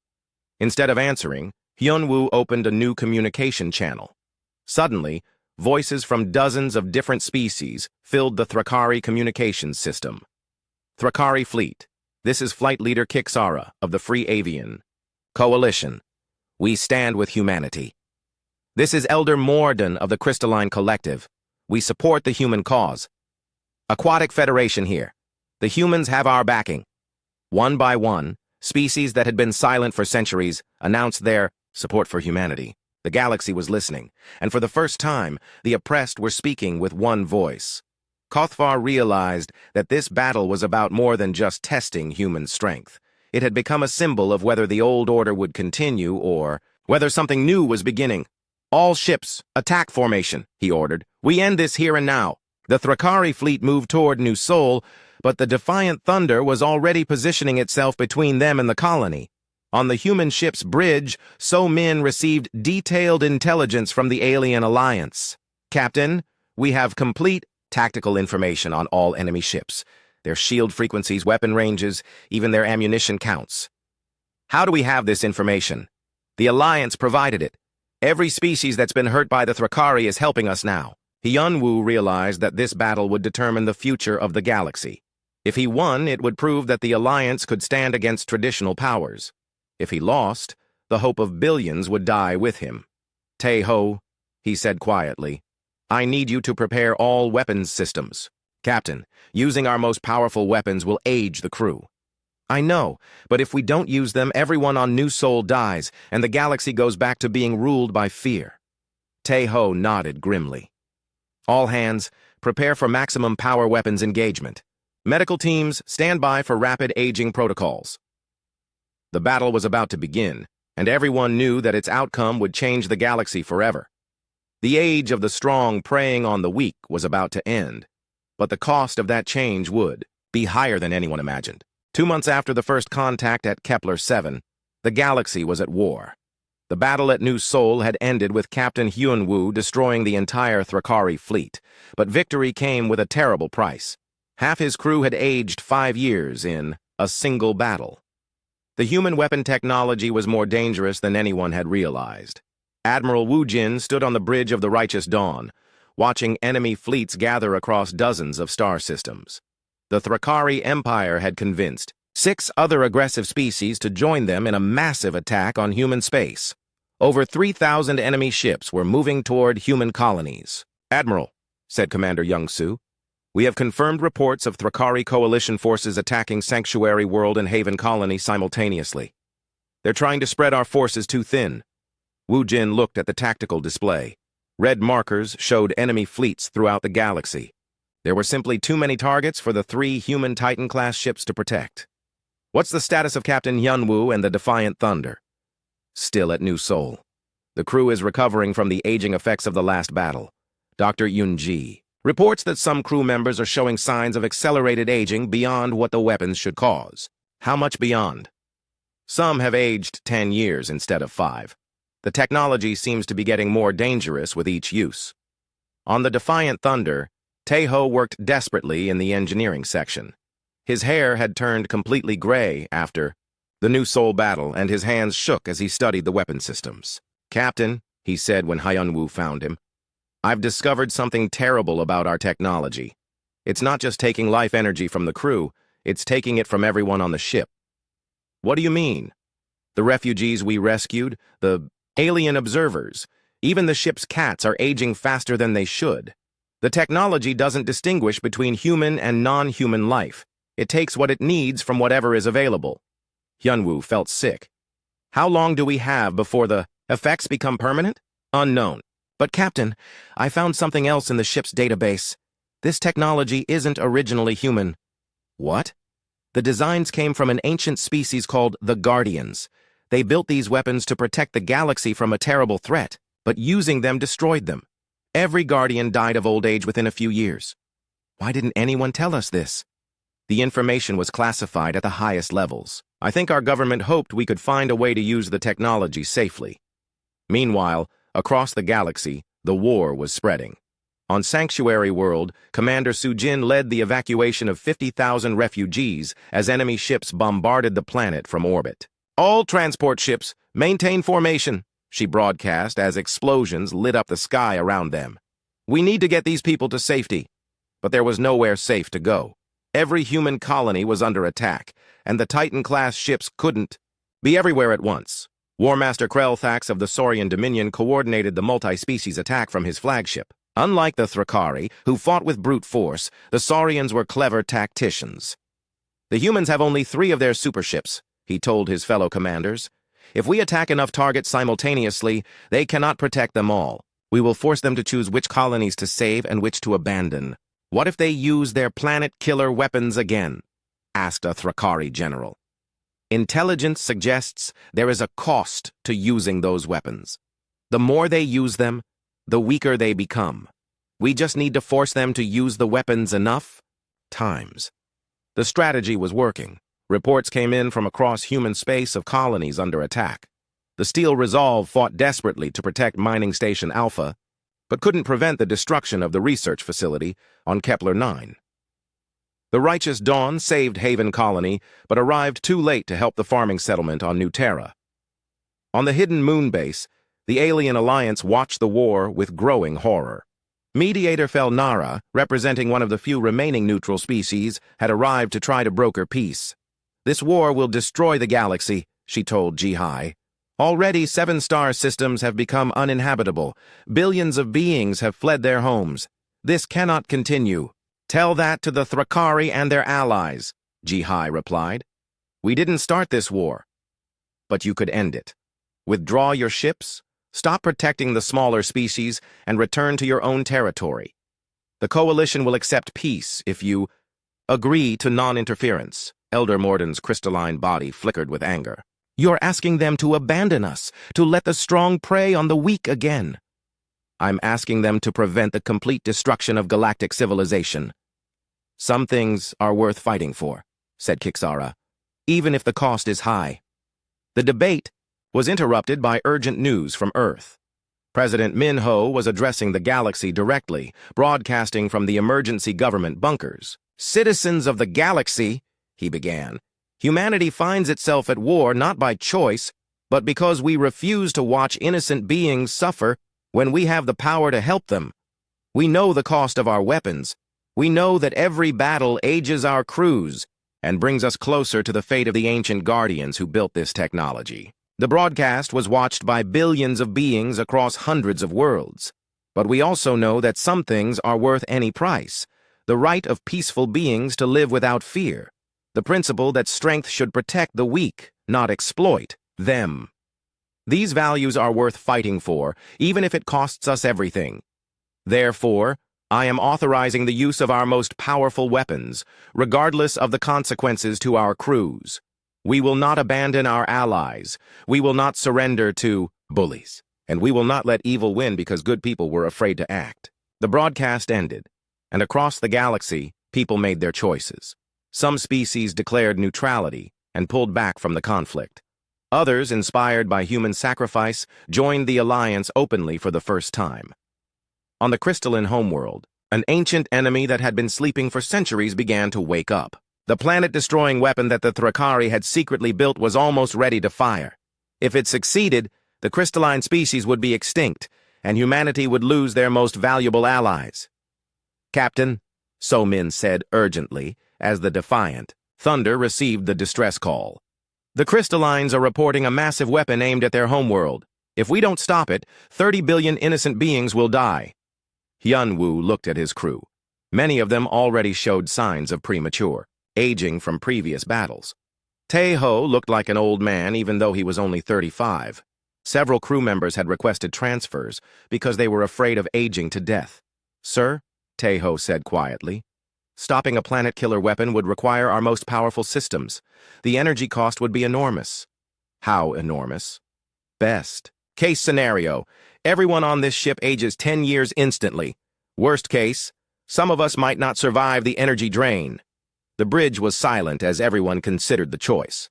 [SPEAKER 1] Instead of answering, Hyun-woo opened a new communication channel. Suddenly, voices from dozens of different species filled the Thrakari communications system. Thrakari Fleet. This is Flight Leader Kixara of the Free Avian Coalition. We stand with humanity. This is Elder Morden of the Crystalline Collective. We support the human cause. Aquatic Federation here. The humans have our backing. One by one, species that had been silent for centuries announced their support for humanity. The galaxy was listening, and for the first time, the oppressed were speaking with one voice. Kothvar realized that this battle was about more than just testing human strength. It had become a symbol of whether the old order would continue or whether something new was beginning. All ships, attack formation, he ordered. We end this here and now. The Thrakari fleet moved toward New Sol, but the Defiant Thunder was already positioning itself between them and the colony. On the human ship's bridge, So-Min received detailed intelligence from the Alien Alliance. Captain, we have complete tactical information on all enemy ships, their shield frequencies, weapon ranges, even their ammunition counts. How do we have this information? The Alliance provided it. Every species that's been hurt by the Thrakari is helping us now. Hyun-woo realized that this battle would determine the future of the galaxy. If he won, it would prove that the Alliance could stand against traditional powers. If he lost, the hope of billions would die with him. Tae-ho, he said quietly, I need you to prepare all weapons systems. Captain, using our most powerful weapons will age the crew. I know, but if we don't use them, everyone on New Sol dies, and the galaxy goes back to being ruled by fear. Tae-ho nodded grimly. All hands, prepare for maximum power weapons engagement. Medical teams, stand by for rapid aging protocols. The battle was about to begin, and everyone knew that its outcome would change the galaxy forever. The age of the strong preying on the weak was about to end, but the cost of that change would be higher than anyone imagined. 2 months after the first contact at Kepler 7, the galaxy was at war. The battle at New Sol had ended with Captain Hyun-woo destroying the entire Thrakari fleet, but victory came with a terrible price. Half his crew had aged 5 years in a single battle. The human weapon technology was more dangerous than anyone had realized. Admiral Woo Jin stood on the bridge of the Righteous Dawn, watching enemy fleets gather across dozens of star systems. The Thrakari Empire had convinced 6 other aggressive species to join them in a massive attack on human space. Over 3,000 enemy ships were moving toward human colonies. Admiral, said Commander Young-soo, we have confirmed reports of Thrakari coalition forces attacking Sanctuary World and Haven Colony simultaneously. They're trying to spread our forces too thin. Woo Jin looked at the tactical display. Red markers showed enemy fleets throughout the galaxy. There were simply too many targets for the 3 human Titan-class ships to protect. What's the status of Captain Hyun-woo and the Defiant Thunder? Still at New Sol. The crew is recovering from the aging effects of the last battle. Dr. Yoon-ji reports that some crew members are showing signs of accelerated aging beyond what the weapons should cause. How much beyond? Some have aged 10 years instead of 5. The technology seems to be getting more dangerous with each use. On the Defiant Thunder, Tae-ho worked desperately in the engineering section. His hair had turned completely gray after the New Sol battle, and his hands shook as he studied the weapon systems. Captain, he said when Hyun-woo found him, I've discovered something terrible about our technology. It's not just taking life energy from the crew, it's taking it from everyone on the ship. What do you mean? The refugees we rescued, the alien observers, even the ship's cats are aging faster than they should. The technology doesn't distinguish between human and non-human life. It takes what it needs from whatever is available. Hyun-woo felt sick. How long do we have before the effects become permanent? Unknown. But Captain, I found something else in the ship's database. This technology isn't originally human. What? The designs came from an ancient species called the Guardians. They built these weapons to protect the galaxy from a terrible threat, but using them destroyed them. Every Guardian died of old age within a few years. Why didn't anyone tell us this? The information was classified at the highest levels. I think our government hoped we could find a way to use the technology safely. Meanwhile, across the galaxy, The war was spreading. On Sanctuary World, Commander Sujin led the evacuation of 50,000 refugees as enemy ships bombarded the planet from orbit. "All transport ships, maintain formation," she broadcast as explosions lit up the sky around them. "We need to get these people to safety." But there was nowhere safe to go. Every human colony was under attack, and the Titan-class ships couldn't be everywhere at once. War Master Krellthax of the Saurian Dominion coordinated the multi-species attack from his flagship. Unlike the Thrakari, who fought with brute force, the Saurians were clever tacticians. "The humans have only 3 of their superships," he told his fellow commanders. "If we attack enough targets simultaneously, they cannot protect them all. We will force them to choose which colonies to save and which to abandon." "What if they use their planet-killer weapons again?" asked a Thrakari general. "Intelligence suggests there is a cost to using those weapons. The more they use them, the weaker they become. We just need to force them to use the weapons enough times." The strategy was working. Reports came in from across human space of colonies under attack. The Steel Resolve fought desperately to protect Mining Station Alpha, but couldn't prevent the destruction of the research facility on Kepler 9. The Righteous Dawn saved Haven Colony, but arrived too late to help the farming settlement on New Terra. On the hidden moon base, the Alien Alliance watched the war with growing horror. Mediator Felnara, representing one of the few remaining neutral species, had arrived to try to broker peace. "This war will destroy the galaxy," she told Jihai. "Already 7 star systems have become uninhabitable. Billions of beings have fled their homes. This cannot continue. Tell that to the Thrakari and their allies," Jihai replied. "We didn't start this war, but you could end it. Withdraw your ships, stop protecting the smaller species, and return to your own territory. The Coalition will accept peace if you agree to non-interference." Elder Morden's crystalline body flickered with anger. "You're asking them to abandon us, to let the strong prey on the weak again." "I'm asking them to prevent the complete destruction of galactic civilization." "Some things are worth fighting for," said Kixara, "even if the cost is high." The debate was interrupted by urgent news from Earth. President Minho was addressing the galaxy directly, broadcasting from the emergency government bunkers. "Citizens of the galaxy," he began, "humanity finds itself at war not by choice, but because we refuse to watch innocent beings suffer when we have the power to help them. We know the cost of our weapons. We know that every battle ages our crews and brings us closer to the fate of the ancient guardians who built this technology." The broadcast was watched by billions of beings across hundreds of worlds. But we also know that some things are worth any price. The right of peaceful beings to live without fear. The principle that strength should protect the weak, not exploit them. These values are worth fighting for, even if it costs us everything. Therefore, I am authorizing the use of our most powerful weapons, regardless of the consequences to our crews. We will not abandon our allies. We will not surrender to bullies. And we will not let evil win because good people were afraid to act. The broadcast ended, and across the galaxy, people made their choices. Some species declared neutrality and pulled back from the conflict. Others, inspired by human sacrifice, joined the alliance openly for the first time. On the crystalline homeworld, an ancient enemy that had been sleeping for centuries began to wake up. The planet-destroying weapon that the Thrakari had secretly built was almost ready to fire. If it succeeded, the crystalline species would be extinct, and humanity would lose their most valuable allies. "Captain," So Min said urgently, as the Defiant Thunder received the distress call. "The crystallines are reporting a massive weapon aimed at their homeworld. If we don't stop it, 30 billion innocent beings will die." Hyunwoo looked at his crew. Many of them already showed signs of premature aging from previous battles. Taeho looked like an old man even though he was only 35. Several crew members had requested transfers because they were afraid of aging to death. "Sir," Taeho said quietly, "stopping a planet-killer weapon would require our most powerful systems. The energy cost would be enormous." "How enormous?" "Best case scenario, everyone on this ship ages 10 years instantly. Worst case, some of us might not survive the energy drain." The bridge was silent as everyone considered the choice.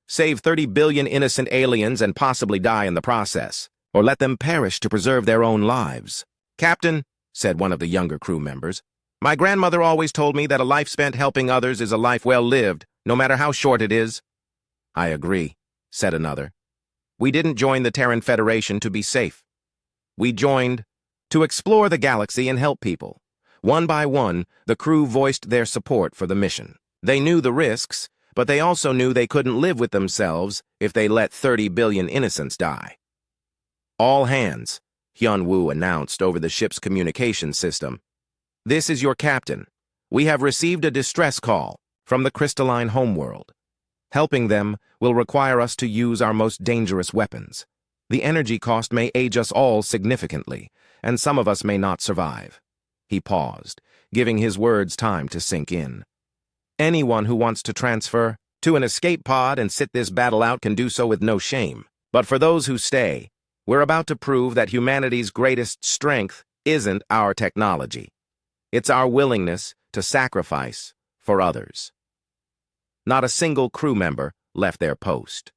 [SPEAKER 1] "Save 30 billion innocent aliens and possibly die in the process. or let them perish to preserve their own lives. "Captain," said one of the younger crew members, "my grandmother always told me that a life spent helping others is a life well lived, no matter how short it is." "I agree," said another. "We didn't join the Terran Federation to be safe. We joined to explore the galaxy and help people." One by one, the crew voiced their support for the mission. They knew the risks, but they also knew they couldn't live with themselves if they let 30 billion innocents die. "All hands," Hyun-woo announced over the ship's communication system. "This is your captain. We have received a distress call from the crystalline homeworld. Helping them will require us to use our most dangerous weapons. The energy cost may age us all significantly, and some of us may not survive." He paused, giving his words time to sink in. "Anyone who wants to transfer to an escape pod and sit this battle out can do so with no shame. But for those who stay, we're about to prove that humanity's greatest strength isn't our technology. It's our willingness to sacrifice for others." Not a single crew member left their post.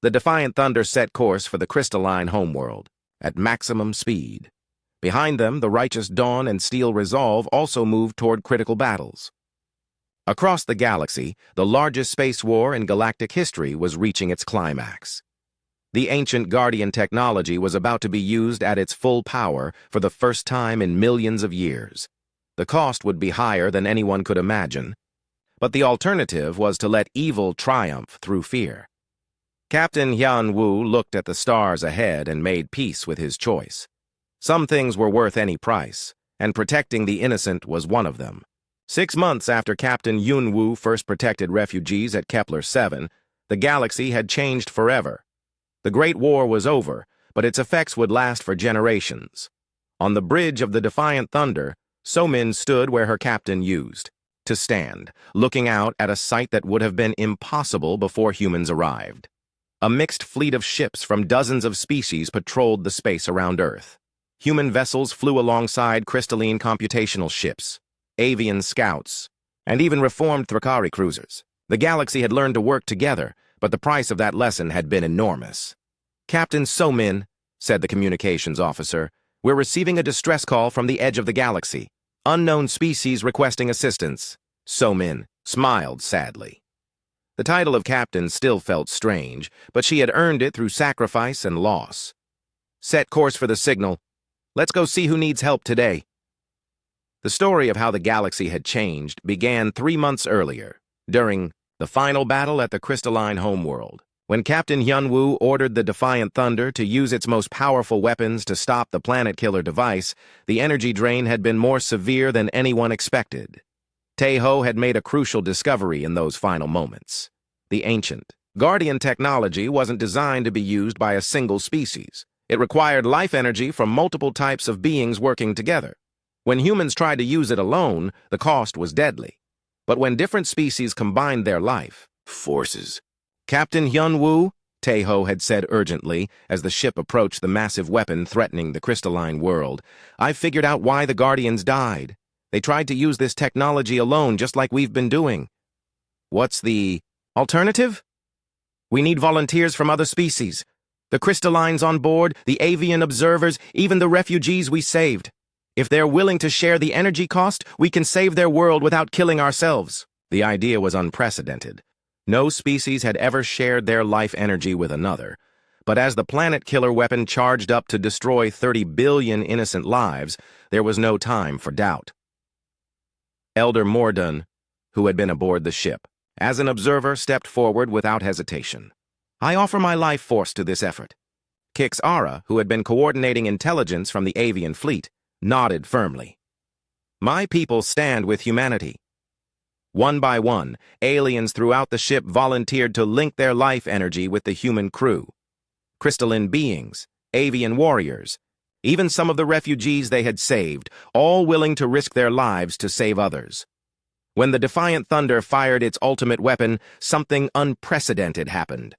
[SPEAKER 1] The Defiant Thunder set course for the crystalline homeworld at maximum speed. Behind them, the Righteous Dawn and Steel Resolve also moved toward critical battles. Across the galaxy, the largest space war in galactic history was reaching its climax. The ancient Guardian technology was about to be used at its full power for the first time in millions of years. The cost would be higher than anyone could imagine, but the alternative was to let evil triumph through fear. Captain Hyun-woo looked at the stars ahead and made peace with his choice. Some things were worth any price, and protecting the innocent was one of them. 6 months after Captain Hyun-woo first protected refugees at Kepler-7, the galaxy had changed forever. The Great War was over, but its effects would last for generations. On the bridge of the Defiant Thunder, So-min stood where her captain used to stand, looking out at a sight that would have been impossible before humans arrived. A mixed fleet of ships from dozens of species patrolled the space around Earth. Human vessels flew alongside crystalline computational ships, avian scouts, and even reformed Thrakari cruisers. The galaxy had learned to work together, but the price of that lesson had been enormous. "Captain So-min," said the communications officer, "we're receiving a distress call from the edge of the galaxy. Unknown species requesting assistance." So-min smiled sadly. The title of captain still felt strange, but she had earned it through sacrifice and loss. "Set course for the signal. Let's go see who needs help today." The story of how the galaxy had changed began 3 months earlier, during the final battle at the crystalline homeworld, when Captain Hyun-woo ordered the Defiant Thunder to use its most powerful weapons to stop the planet-killer device. The energy drain had been more severe than anyone expected. Tae-ho had made a crucial discovery in those final moments. The ancient Guardian technology wasn't designed to be used by a single species. It required life energy from multiple types of beings working together. When humans tried to use it alone, the cost was deadly. But when different species combined their life forces, "Captain Hyun-woo," Tae-ho had said urgently as the ship approached the massive weapon threatening the crystalline world, "I've figured out why the Guardians died. They tried to use this technology alone, just like we've been doing." "What's the alternative?" "We need volunteers from other species. The crystallines on board, the avian observers, even the refugees we saved. If they're willing to share the energy cost, we can save their world without killing ourselves." The idea was unprecedented. No species had ever shared their life energy with another. But as the planet-killer weapon charged up to destroy 30 billion innocent lives, there was no time for doubt. Elder Mordun, who had been aboard the ship, as an observer, stepped forward without hesitation. "I offer my life force to this effort." Kix Ara, who had been coordinating intelligence from the avian fleet, nodded firmly. "My people stand with humanity." One by one, aliens throughout the ship volunteered to link their life energy with the human crew. Crystalline beings, avian warriors, even some of the refugees they had saved, all willing to risk their lives to save others. When the Defiant Thunder fired its ultimate weapon, something unprecedented happened.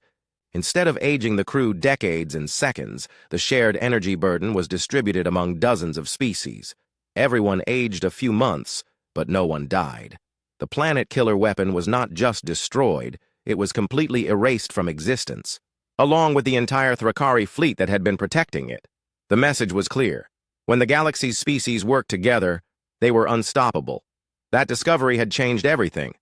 [SPEAKER 1] Instead of aging the crew decades and seconds, the shared energy burden was distributed among dozens of species. Everyone aged a few months, but no one died. The planet-killer weapon was not just destroyed, it was completely erased from existence. along with the entire Thrakari fleet that had been protecting it. The message was clear. When the galaxy's species worked together, they were unstoppable. That discovery had changed everything.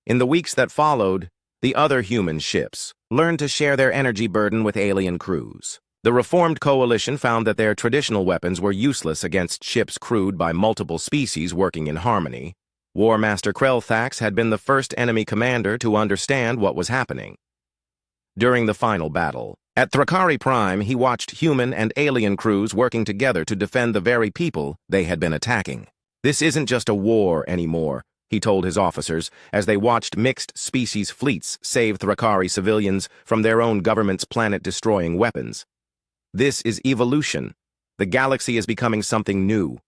[SPEAKER 1] In the weeks that followed, the other human ships learned to share their energy burden with alien crews. The reformed coalition found that their traditional weapons were useless against ships crewed by multiple species working in harmony. War Master Krelthax had been the first enemy commander to understand what was happening. During the final battle, at Thrakari Prime, he watched human and alien crews working together to defend the very people they had been attacking. "This isn't just a war anymore," he told his officers as they watched mixed-species fleets save Thrakari civilians from their own government's planet-destroying weapons. "This is evolution. The galaxy is becoming something new."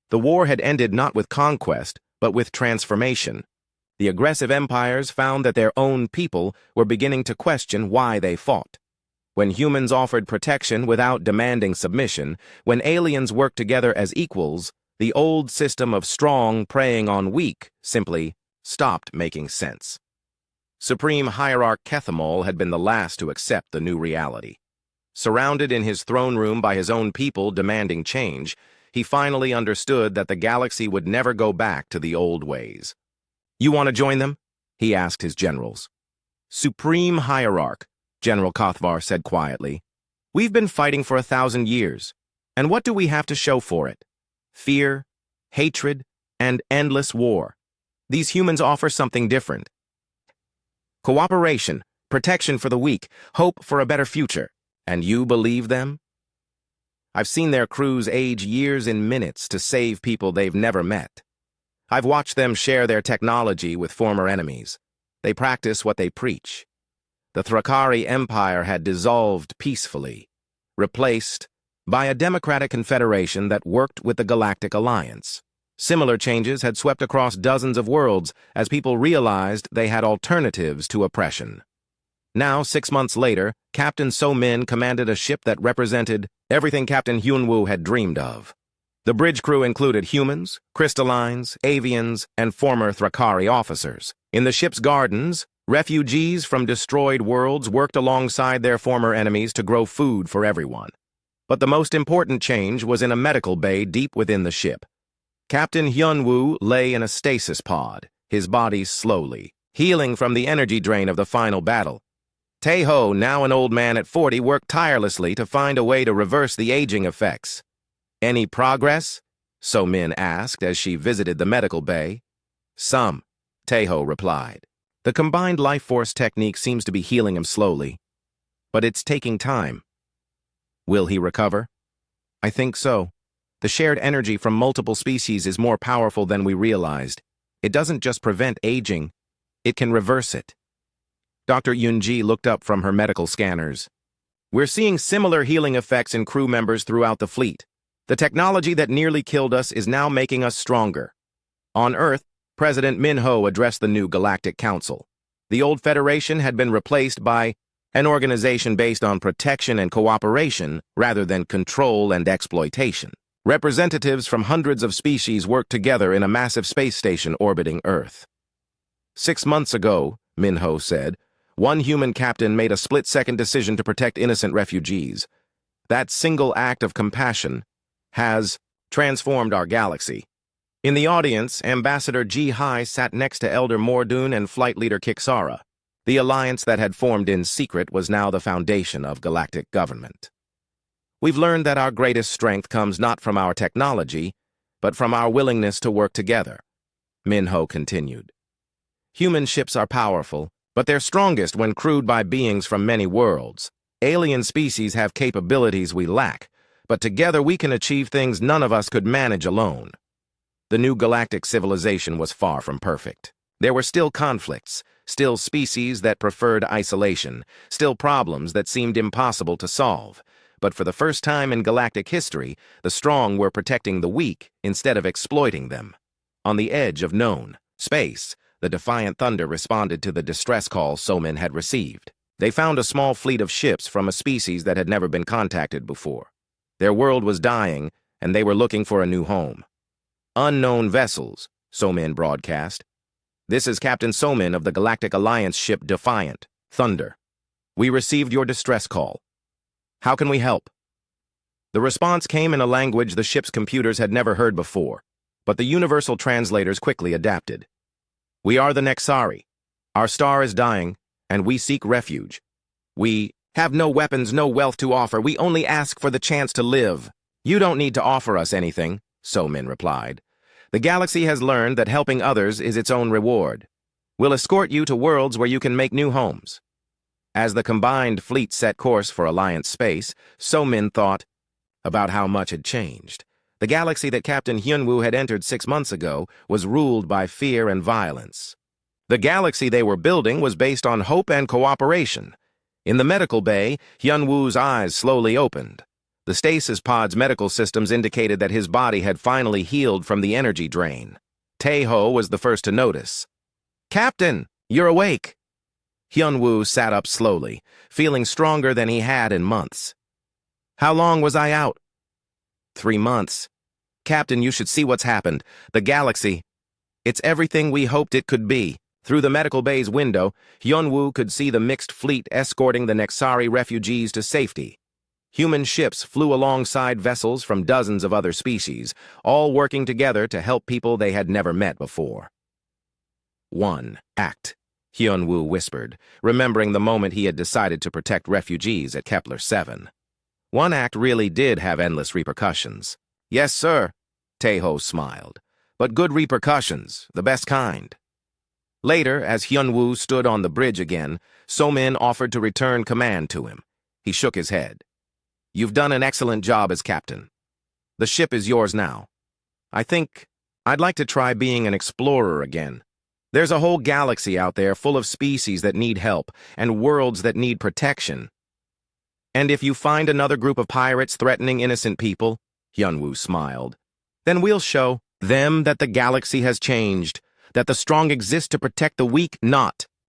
[SPEAKER 1] The war had ended not with conquest, but with transformation. The aggressive empires found that their own people were beginning to question why they fought. When humans offered protection without demanding submission, when aliens worked together as equals, the old system of strong preying on weak simply stopped making sense. Supreme Hierarch Kethamol had been the last to accept the new reality. Surrounded in his throne room by his own people demanding change, he finally understood that the galaxy would never go back to the old ways. "You want to join them?" he asked his generals. "Supreme Hierarch," General Kothvar said quietly. "We've been fighting for 1,000 years, and what do we have to show for it? Fear, hatred, and endless war. These humans offer something different. Cooperation, protection for the weak, hope for a better future. And you believe them? I've seen their crews age years in minutes to save people they've never met. I've watched them share their technology with former enemies. They practice what they preach. The Thrakari Empire had dissolved peacefully, replaced by a democratic confederation that worked with the Galactic Alliance. Similar changes had swept across dozens of worlds as people realized they had alternatives to oppression. Now, 6 months later, Captain So-Min commanded a ship that represented everything Captain Hyunwoo had dreamed of. The bridge crew included humans, crystallines, avians, and former Thrakari officers. In the ship's gardens, refugees from destroyed worlds worked alongside their former enemies to grow food for everyone. But the most important change was in a medical bay deep within the ship. Captain Hyunwoo lay in a stasis pod, his body slowly healing from the energy drain of the final battle. Taeho, now an old man at 40, worked tirelessly to find a way to reverse the aging effects. "Any progress?" So-Min asked as she visited the medical bay. "Some," Taeho replied. "The combined life force technique seems to be healing him slowly, but it's taking time." "Will he recover?" "I think so. The shared energy from multiple species is more powerful than we realized. It doesn't just prevent aging, it can reverse it." Dr. Yunji looked up from her medical scanners. "We're seeing similar healing effects in crew members throughout the fleet. The technology that nearly killed us is now making us stronger." On Earth, President Minho addressed the new Galactic Council. The old Federation had been replaced by an organization based on protection and cooperation rather than control and exploitation. Representatives from hundreds of species worked together in a massive space station orbiting Earth. 6 months ago, Minho said, one human captain made a split-second decision to protect innocent refugees. That single act of compassion has transformed our galaxy. In the audience, Ambassador Ji-Hai sat next to Elder Mordoon and Flight Leader Kiksara. The alliance that had formed in secret was now the foundation of galactic government. "We've learned that our greatest strength comes not from our technology, but from our willingness to work together," Minho continued. "Human ships are powerful, but they're strongest when crewed by beings from many worlds. Alien species have capabilities we lack, but together we can achieve things none of us could manage alone." The new galactic civilization was far from perfect. There were still conflicts, still species that preferred isolation, still problems that seemed impossible to solve. But for the first time in galactic history, the strong were protecting the weak instead of exploiting them. On the edge of known space, the Defiant Thunder responded to the distress call So-Min had received. They found a small fleet of ships from a species that had never been contacted before. Their world was dying, and they were looking for a new home. "Unknown vessels," So-Min broadcast. "This is Captain So-Min of the Galactic Alliance ship Defiant Thunder. We received your distress call. How can we help? The response came in a language the ship's computers had never heard before, but the universal translators quickly adapted. We are the Nexari. Our star is dying, and we seek refuge. We have no weapons, no wealth to offer. We only ask for the chance to live. You don't need to offer us anything, So-Min replied. The galaxy has learned that helping others is its own reward. We'll escort you to worlds where you can make new homes. As the combined fleet set course for Alliance space, So-Min thought about how much had changed. The galaxy that Captain Hyunwoo had entered 6 months ago was ruled by fear and violence. The galaxy they were building was based on hope and cooperation. In the medical bay, Hyunwoo's eyes slowly opened. The stasis pod's medical systems indicated that his body had finally healed from the energy drain. Tae-ho was the first to notice. "Captain, you're awake." Hyunwoo sat up slowly, feeling stronger than he had in months. "How long was I out?" 3 months. "Captain, you should see what's happened. The galaxy. It's everything we hoped it could be." Through the medical bay's window, Hyunwoo could see the mixed fleet escorting the Nexari refugees to safety. Human ships flew alongside vessels from dozens of other species, all working together to help people they had never met before. "One act," Hyunwoo whispered, remembering the moment he had decided to protect refugees at Kepler 7. One act really did have endless repercussions. "Yes, sir," Tae-ho smiled. "But good repercussions, the best kind." Later, as Hyunwoo stood on the bridge again, So-Min offered to return command to him. He shook his head. "You've done an excellent job as captain. The ship is yours now. I think I'd like to try being an explorer again. There's a whole galaxy out there full of species that need help and worlds that need protection. And if you find another group of pirates threatening innocent people," Hyunwoo smiled, "then we'll show them that the galaxy has changed, that the strong exist to protect the weak, not